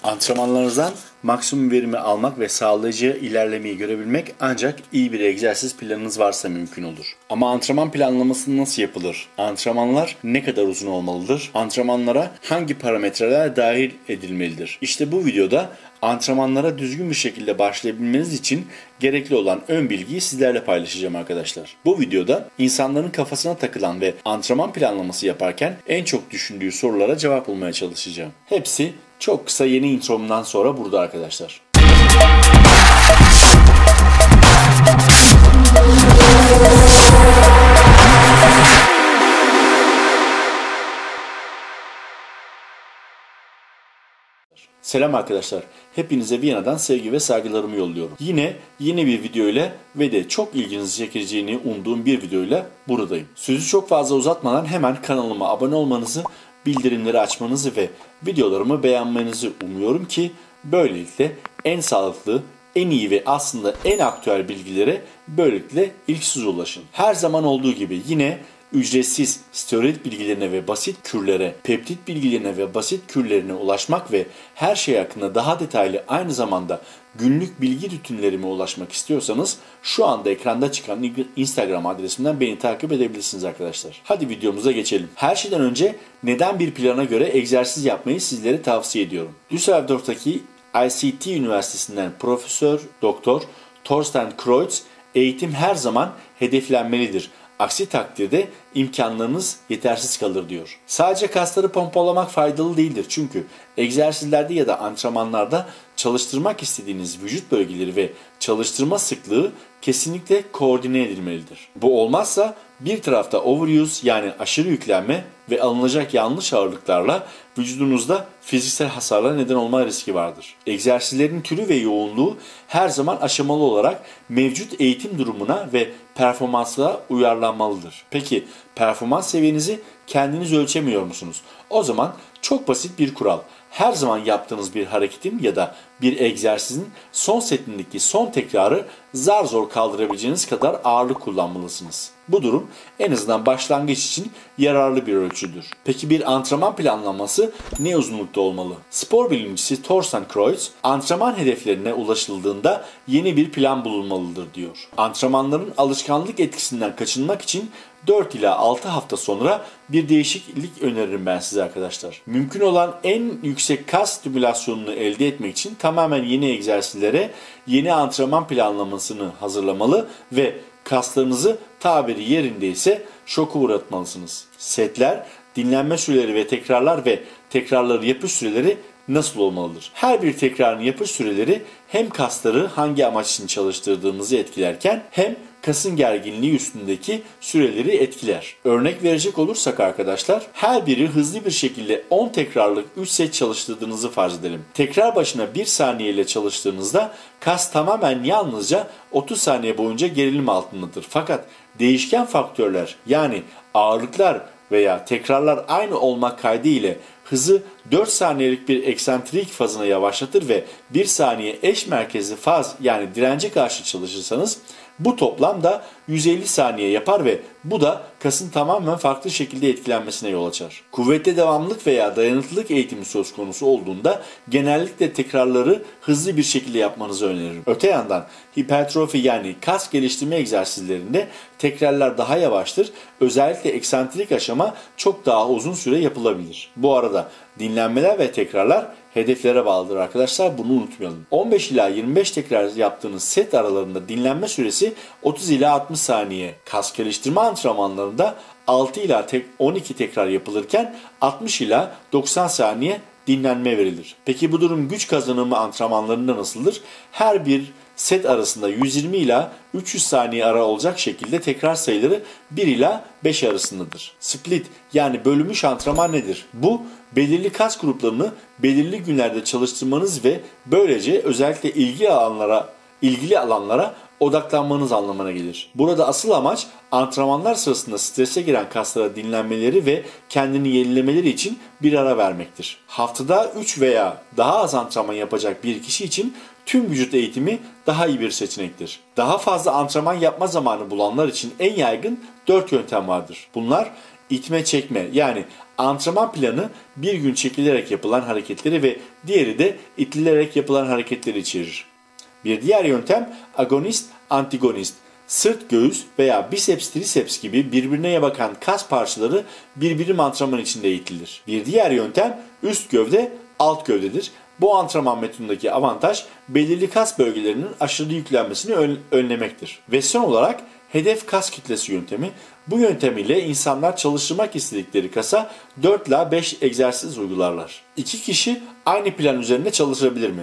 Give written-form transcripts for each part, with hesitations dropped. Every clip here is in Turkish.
Antrenmanlarınızdan maksimum verimi almak ve sağlayıcı ilerlemeyi görebilmek ancak iyi bir egzersiz planınız varsa mümkün olur. Ama antrenman planlaması nasıl yapılır? Antrenmanlar ne kadar uzun olmalıdır? Antrenmanlara hangi parametreler dahil edilmelidir? İşte bu videoda antrenmanlara düzgün bir şekilde başlayabilmeniz için gerekli olan ön bilgiyi sizlerle paylaşacağım arkadaşlar. Bu videoda insanların kafasına takılan ve antrenman planlaması yaparken en çok düşündüğü sorulara cevap bulmaya çalışacağım. Hepsi çok kısa yeni intromdan sonra burada arkadaşlar. Selam arkadaşlar. Hepinize Viyana'dan sevgi ve saygılarımı yolluyorum. Yine yeni bir video ile ve de çok ilginizi çekeceğini umduğum bir video ile buradayım. Sözü çok fazla uzatmadan hemen kanalıma abone olmanızı, bildirimleri açmanızı ve videolarımı beğenmenizi umuyorum ki böylelikle en sağlıklı, en iyi ve aslında en aktüel bilgilere böylelikle ilk siz ulaşın. Her zaman olduğu gibi yine ücretsiz steroid bilgilerine ve basit kürlere, peptit bilgilerine ve basit kürlerine ulaşmak ve her şey hakkında daha detaylı aynı zamanda günlük bilgi rutinlerime ulaşmak istiyorsanız şu anda ekranda çıkan Instagram adresimden beni takip edebilirsiniz arkadaşlar. Hadi videomuza geçelim. Her şeyden önce neden bir plana göre egzersiz yapmayı sizlere tavsiye ediyorum. Düsseldorf'taki ICT Üniversitesi'nden Profesör Doktor Thorsten Kreutz, eğitim her zaman hedeflenmelidir. Aksi takdirde imkanlarınız yetersiz kalır diyor. Sadece kasları pompalamak faydalı değildir. Çünkü egzersizlerde ya da antrenmanlarda çalıştırmak istediğiniz vücut bölgeleri ve çalıştırma sıklığı kesinlikle koordine edilmelidir. Bu olmazsa bir tarafta overuse yani aşırı yüklenme ve alınacak yanlış ağırlıklarla vücudunuzda fiziksel hasarlara neden olma riski vardır. Egzersizlerin türü ve yoğunluğu her zaman aşamalı olarak mevcut eğitim durumuna ve performansla uyarlanmalıdır. Peki performans seviyenizi kendiniz ölçemiyor musunuz? O zaman çok basit bir kural. Her zaman yaptığınız bir hareketin ya da bir egzersizin son setindeki son tekrarı zar zor kaldırabileceğiniz kadar ağırlık kullanmalısınız. Bu durum en azından başlangıç için yararlı bir ölçüdür. Peki bir antrenman planlaması ne uzunlukta olmalı? Spor bilimcisi Thorsten Kreutz, antrenman hedeflerine ulaşıldığında yeni bir plan bulunmalıdır diyor. Antrenmanların alışkanlık etkisinden kaçınmak için 4 ila 6 hafta sonra bir değişiklik öneririm ben size arkadaşlar. Mümkün olan en yüksek kas stimülasyonunu elde etmek için tamamen yeni egzersizlere, yeni antrenman planlamasını hazırlamalı ve kaslarınızı tabiri yerindeyse şoka uğratmalısınız. Setler, dinlenme süreleri ve tekrarları yapış süreleri nasıl olmalıdır? Her bir tekrarın yapış süreleri hem kasları hangi amaç için çalıştırdığınızı etkilerken hem kasın gerginliği üstündeki süreleri etkiler. Örnek verecek olursak arkadaşlar, her biri hızlı bir şekilde 10 tekrarlık 3 set çalıştırdığınızı farz edelim. Tekrar başına 1 saniye ile çalıştığınızda kas tamamen yalnızca 30 saniye boyunca gerilim altındadır. Fakat değişken faktörler yani ağırlıklar veya tekrarlar aynı olmak kaydı ile hızı 4 saniyelik bir eksantrik fazına yavaşlatır ve 1 saniye eş merkezli faz yani dirence karşı çalışırsanız bu toplam da 150 saniye yapar ve bu da kasın tamamen farklı şekilde etkilenmesine yol açar. Kuvvetli devamlılık veya dayanıklılık eğitimi söz konusu olduğunda genellikle tekrarları hızlı bir şekilde yapmanızı öneririm. Öte yandan hipertrofi yani kas geliştirme egzersizlerinde tekrarlar daha yavaştır. Özellikle eksantrik aşama çok daha uzun süre yapılabilir. Bu arada dinlenmeler ve tekrarlar hedeflere bağlıdır arkadaşlar. Bunu unutmayalım. 15 ila 25 tekrar yaptığınız set aralarında dinlenme süresi 30 ila 60 saniye. Kas geliştirme antrenmanlarında 6 ila 12 tekrar yapılırken 60 ila 90 saniye dinlenme verilir. Peki bu durum güç kazanımı antrenmanlarında nasıldır? Her bir set arasında 120 ila 300 saniye ara olacak şekilde tekrar sayıları 1 ila 5 arasındadır. Split yani bölünmüş antrenman nedir? Bu belirli kas gruplarını belirli günlerde çalıştırmanız ve böylece özellikle ilgili alanlara odaklanmanız anlamına gelir. Burada asıl amaç antrenmanlar sırasında strese giren kaslara dinlenmeleri ve kendini yenilemeleri için bir ara vermektir. Haftada 3 veya daha az antrenman yapacak bir kişi için tüm vücut eğitimi daha iyi bir seçenektir. Daha fazla antrenman yapma zamanı bulanlar için en yaygın 4 yöntem vardır. Bunlar itme çekme yani Antrenman planı bir gün çekilerek yapılan hareketleri ve diğeri de itilerek yapılan hareketleri içerir. Bir diğer yöntem agonist-antagonist. Sırt, göğüs veya biceps, triceps gibi birbirine bakan kas parçaları bir birim antrenman içinde eğitilir. Bir diğer yöntem üst gövde, alt gövdedir. Bu antrenman metodundaki avantaj belirli kas bölgelerinin aşırı yüklenmesini önlemektir. Ve son olarak hedef kas kütlesi yöntemi. Bu yöntem ile insanlar çalıştırmak istedikleri kasa 4 ila 5 egzersiz uygularlar. İki kişi aynı plan üzerinde çalışabilir mi?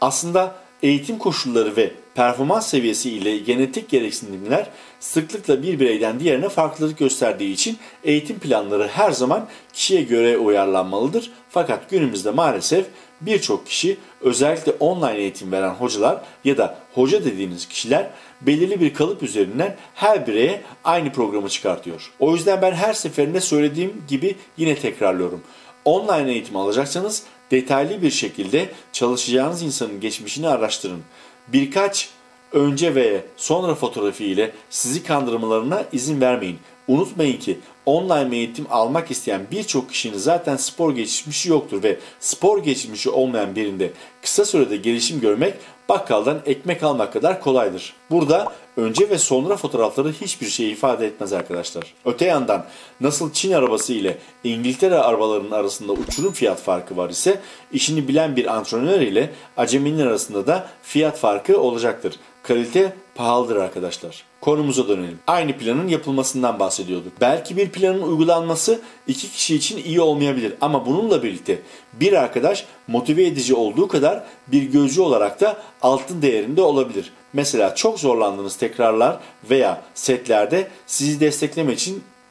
Aslında eğitim koşulları ve performans seviyesi ile genetik gereksinimler sıklıkla bir bireyden diğerine farklılık gösterdiği için eğitim planları her zaman kişiye göre uyarlanmalıdır. Fakat günümüzde maalesef birçok kişi, özellikle online eğitim veren hocalar ya da hoca dediğiniz kişiler belirli bir kalıp üzerinden her bireye aynı programı çıkartıyor. O yüzden ben her seferinde söylediğim gibi yine tekrarlıyorum. Online eğitim alacaksanız detaylı bir şekilde çalışacağınız insanın geçmişini araştırın. Birkaç önce ve sonra fotoğrafı ile sizi kandırmalarına izin vermeyin. Unutmayın ki online eğitim almak isteyen birçok kişinin zaten spor geçmişi yoktur ve spor geçmişi olmayan birinde kısa sürede gelişim görmek bakkaldan ekmek almak kadar kolaydır. Burada önce ve sonra fotoğrafları hiçbir şey ifade etmez arkadaşlar. Öte yandan nasıl Çin arabası ile İngiltere arabalarının arasında uçurum fiyat farkı var ise işini bilen bir antrenör ile aceminin arasında da fiyat farkı olacaktır. Kalite pahalıdır arkadaşlar. Konumuza dönelim. Aynı planın yapılmasından bahsediyorduk. Belki bir planın uygulanması iki kişi için iyi olmayabilir ama bununla birlikte bir arkadaş motive edici olduğu kadar bir gözcü olarak da altın değerinde olabilir. Mesela çok zorlandığınız tekrarlar veya setlerde sizi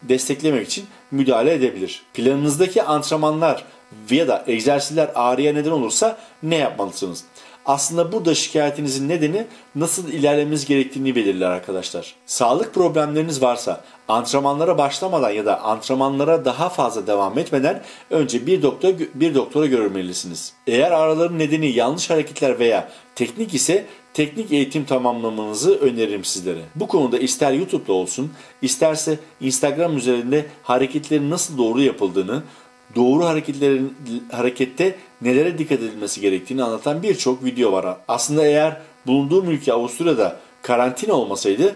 desteklemek için müdahale edebilir. Planınızdaki antrenmanlar ya da egzersizler ağrıya neden olursa ne yapmalısınız? Aslında burada şikayetinizin nedeni nasıl ilerlemeniz gerektiğini belirler arkadaşlar. Sağlık problemleriniz varsa antrenmanlara başlamadan ya da antrenmanlara daha fazla devam etmeden önce bir doktora görülmelisiniz. Eğer ağrıların nedeni yanlış hareketler veya teknik ise teknik eğitim tamamlamanızı öneririm sizlere. Bu konuda ister YouTube'da olsun, isterse Instagram üzerinde hareketlerin nasıl doğru yapıldığını, doğru harekette nelere dikkat edilmesi gerektiğini anlatan birçok video var. Aslında eğer bulunduğum ülke Avusturya'da karantina olmasaydı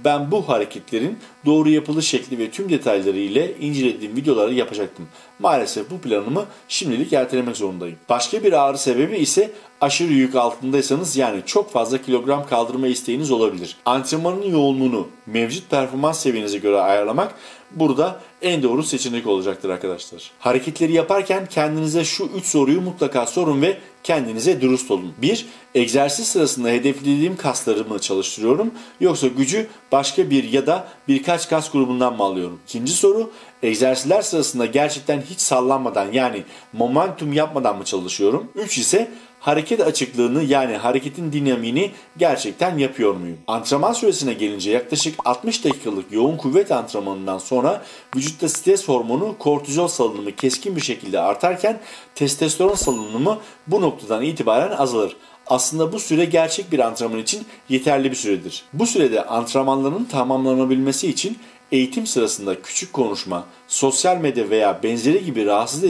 ben bu hareketlerin doğru yapılış şekli ve tüm detayları ile incelediğim videoları yapacaktım. Maalesef bu planımı şimdilik ertelemek zorundayım. Başka bir ağrı sebebi ise aşırı yük altındaysanız, yani çok fazla kilogram kaldırma isteğiniz olabilir. Antrenmanın yoğunluğunu mevcut performans seviyenize göre ayarlamak burada en doğru seçenek olacaktır arkadaşlar. Hareketleri yaparken kendinize şu 3 soruyu mutlaka sorun ve kendinize dürüst olun. 1. Egzersiz sırasında hedeflediğim kaslarımı çalıştırıyorum yoksa gücü başka bir ya da birkaç kas grubundan mı alıyorum? İkinci soru, egzersizler sırasında gerçekten hiç sallanmadan, yani momentum yapmadan mı çalışıyorum? 3 ise hareket açıklığını, yani hareketin dinamiğini gerçekten yapıyor muyum? Antrenman süresine gelince yaklaşık 60 dakikalık yoğun kuvvet antrenmanından sonra vücutta stres hormonu kortizol salınımı keskin bir şekilde artarken testosteron salınımı bu noktadan itibaren azalır. Aslında bu süre gerçek bir antrenman için yeterli bir süredir. Bu sürede antrenmanların tamamlanabilmesi için eğitim sırasında küçük konuşma, sosyal medya veya benzeri gibi rahatsız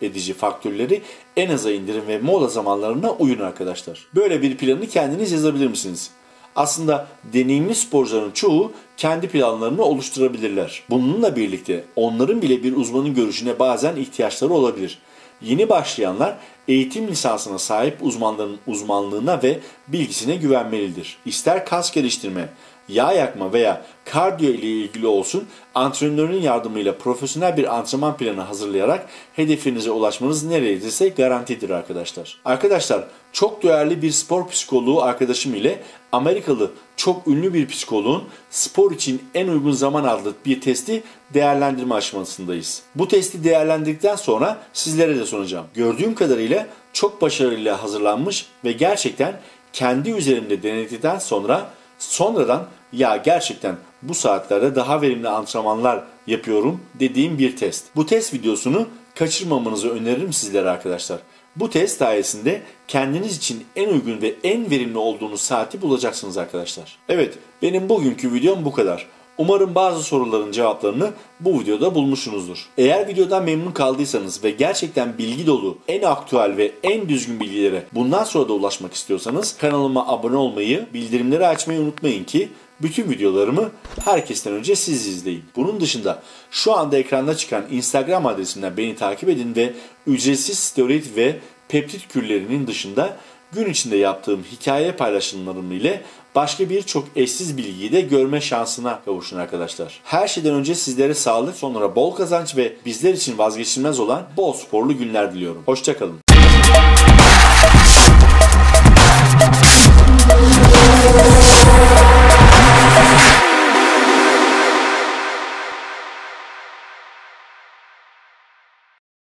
edici faktörleri en aza indirin ve mola zamanlarına uyun arkadaşlar. Böyle bir planı kendiniz yazabilir misiniz? Aslında deneyimli sporcuların çoğu kendi planlarını oluşturabilirler. Bununla birlikte onların bile bir uzmanın görüşüne bazen ihtiyaçları olabilir. Yeni başlayanlar eğitim lisansına sahip uzmanların uzmanlığına ve bilgisine güvenmelidir. İster kas geliştirme, yağ yakma veya kardiyo ile ilgili olsun, antrenörün yardımıyla profesyonel bir antrenman planı hazırlayarak hedefinize ulaşmanız neredeyse garantidir arkadaşlar. Arkadaşlar, çok değerli bir spor psikoloğu arkadaşım ile Amerikalı çok ünlü bir psikoloğun spor için en uygun zaman adlı bir testi değerlendirme aşamasındayız. Bu testi değerlendirdikten sonra sizlere de sunacağım. Gördüğüm kadarıyla çok başarıyla hazırlanmış ve gerçekten kendi üzerimde denedikten sonradan ya gerçekten bu saatlerde daha verimli antrenmanlar yapıyorum dediğim bir test. Bu test videosunu kaçırmamanızı öneririm sizlere arkadaşlar. Bu test sayesinde kendiniz için en uygun ve en verimli olduğunuz saati bulacaksınız arkadaşlar. Evet, benim bugünkü videom bu kadar. Umarım bazı soruların cevaplarını bu videoda bulmuşsunuzdur. Eğer videodan memnun kaldıysanız ve gerçekten bilgi dolu, en aktüel ve en düzgün bilgilere bundan sonra da ulaşmak istiyorsanız kanalıma abone olmayı, bildirimleri açmayı unutmayın ki bütün videolarımı herkesten önce siz izleyin. Bunun dışında şu anda ekranda çıkan Instagram adresimden beni takip edin ve ücretsiz steroid ve peptit kürlerinin dışında gün içinde yaptığım hikaye paylaşımlarım ile başka birçok eşsiz bilgiyi de görme şansına kavuşun arkadaşlar. Her şeyden önce sizlere sağlık, sonra bol kazanç ve bizler için vazgeçilmez olan bol sporlu günler diliyorum. Hoşça kalın.